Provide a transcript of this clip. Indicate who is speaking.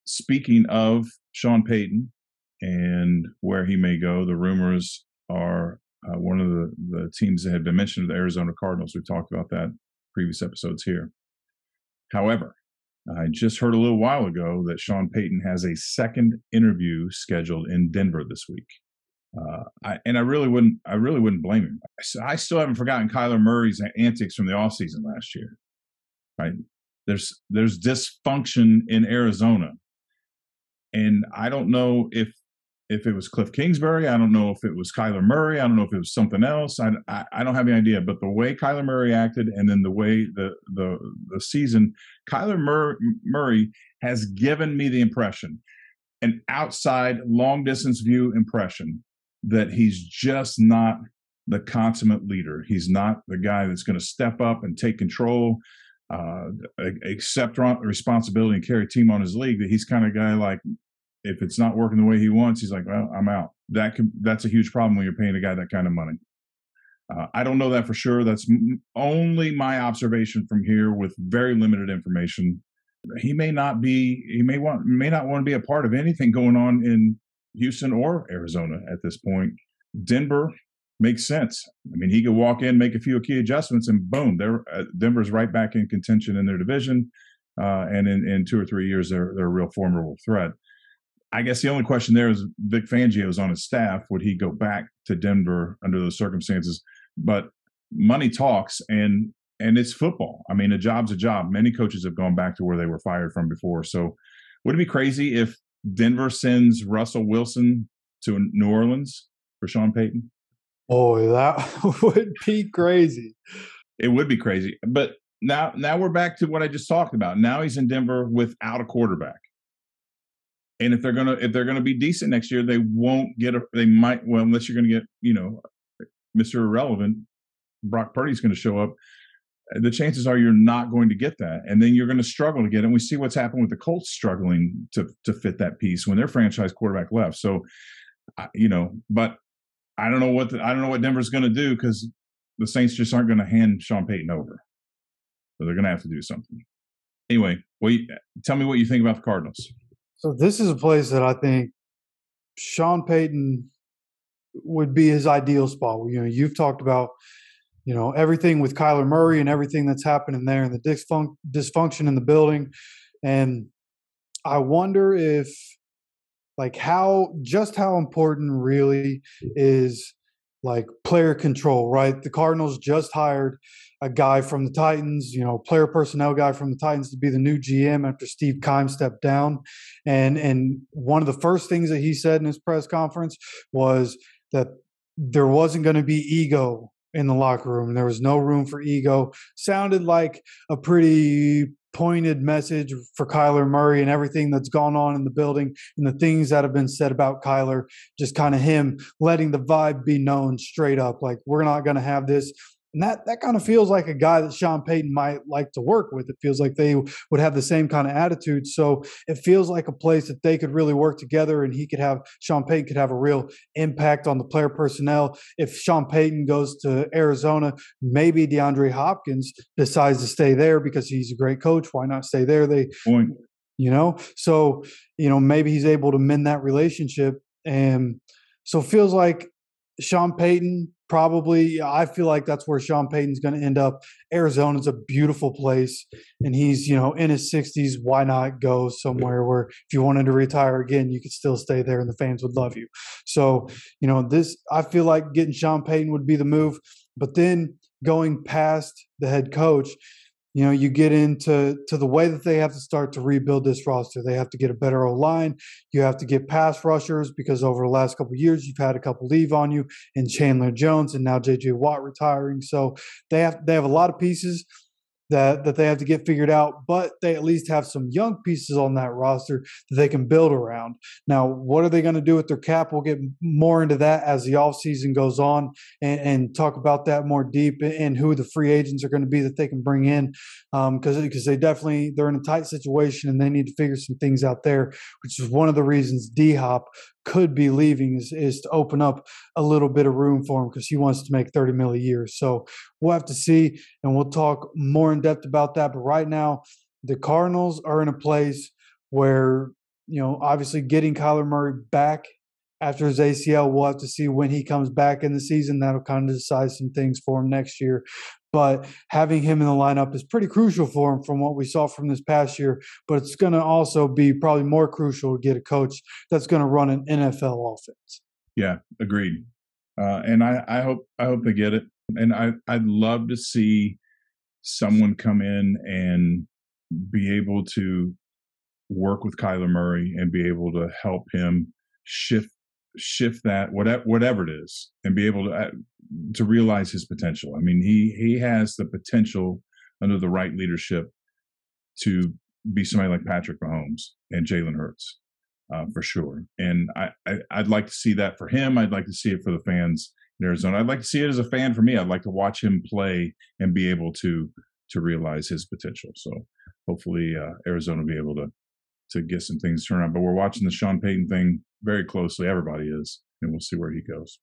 Speaker 1: speaking of Sean Payton and where he may go, the rumors are one of the teams that had been mentioned, the Arizona Cardinals. We've talked about that in previous episodes here. However, I just heard a little while ago that Sean Payton has a second interview scheduled in Denver this week. I really wouldn't blame him. I still haven't forgotten Kyler Murray's antics from the offseason last year. Right? There's dysfunction in Arizona, and I don't know if it was Cliff Kingsbury. I don't know if it was Kyler Murray. I don't know if it was something else. I don't have any idea. But the way Kyler Murray acted, and then the way the season, Kyler Murray has given me the impression, an outside long distance view impression, that he's just not the consummate leader. He's not the guy that's going to step up and take control, accept responsibility and carry a team on his league. That he's kind of guy like, if it's not working the way he wants, he's like, well, I'm out. That's a huge problem when you're paying a guy that kind of money. I don't know that for sure. That's only my observation from here with very limited information. He may not want to be a part of anything going on in Houston or Arizona at this point. Denver makes sense. I mean, he could walk in, make a few key adjustments, and boom, Denver's right back in contention in their division. And in 2 or 3 years, they're a real formidable threat. I guess the only question there is Vic Fangio's on his staff. Would he go back to Denver under those circumstances? But money talks, and it's football. I mean, a job's a job. Many coaches have gone back to where they were fired from before. So would it be crazy if Denver sends Russell Wilson to New Orleans for Sean Payton?
Speaker 2: Boy, that would be crazy.
Speaker 1: It would be crazy. But now we're back to what I just talked about. Now he's in Denver without a quarterback. And if they're gonna be decent next year, they might, unless you're gonna get, Mr. Irrelevant, Brock Purdy's gonna show up. The chances are you're not going to get that. And then you're going to struggle to get it. And we see what's happened with the Colts struggling to fit that piece when their franchise quarterback left. So, but I don't know what Denver's going to do, because the Saints just aren't going to hand Sean Payton over. So they're going to have to do something. Anyway, tell me what you think about the Cardinals.
Speaker 2: So this is a place that I think Sean Payton would be his ideal spot. You've talked about, everything with Kyler Murray and everything that's happening there, and the dysfunction in the building. And I wonder if, how important really is player control, right? The Cardinals just hired a guy from the Titans, player personnel guy from the Titans, to be the new GM after Steve Keim stepped down. And one of the first things that he said in his press conference was that there wasn't going to be ego in the locker room. There was no room for ego. Sounded like a pretty pointed message for Kyler Murray and everything that's gone on in the building and the things that have been said about Kyler. Just kind of him letting the vibe be known straight up, like, we're not going to have this. And that kind of feels like a guy that Sean Payton might like to work with. It feels like they would have the same kind of attitude. So it feels like a place that they could really work together, and Sean Payton could have a real impact on the player personnel. If Sean Payton goes to Arizona, maybe DeAndre Hopkins decides to stay there because he's a great coach. Why not stay there? So, maybe he's able to mend that relationship. And so it feels like Sean Payton, probably, I feel like that's where Sean Payton's going to end up. Arizona's a beautiful place, and he's, in his 60s. Why not go somewhere where if you wanted to retire again, you could still stay there and the fans would love you? So, I feel like getting Sean Payton would be the move. But then going past the head coach, you get into the way that they have to start to rebuild this roster. They have to get a better O-line. You have to get pass rushers, because over the last couple of years, you've had a couple leave on you, and Chandler Jones and now J.J. Watt retiring. So they have a lot of pieces that they have to get figured out, but they at least have some young pieces on that roster that they can build around. Now, what are they going to do with their cap? We'll get more into that as the offseason goes on, and talk about that more deep, and who the free agents are going to be that they can bring in, because they're in a tight situation and they need to figure some things out there, which is one of the reasons D-Hop could be leaving is to open up a little bit of room for him, because he wants to make $30 million a year. So we'll have to see, and we'll talk more in depth about that. But right now, the Cardinals are in a place where obviously getting Kyler Murray back after his ACL, we'll have to see when he comes back in the season. That'll kind of decide some things for him next year. But having him in the lineup is pretty crucial for him from what we saw from this past year. But it's going to also be probably more crucial to get a coach that's going to run an NFL offense.
Speaker 1: Yeah, agreed. And I hope they get it. And I'd love to see someone come in and be able to work with Kyler Murray and be able to help him shift that whatever it is, and be able to realize his potential. I mean, he has the potential under the right leadership to be somebody like Patrick Mahomes and Jalen Hurts, for sure. And I'd like to see that for him. I'd like to see it for the fans in Arizona. I'd like to see it as a fan for me. I'd like to watch him play and be able to realize his potential. So hopefully Arizona will be able to get some things turned around. But we're watching the Sean Payton thing very closely. Everybody is, and we'll see where he goes.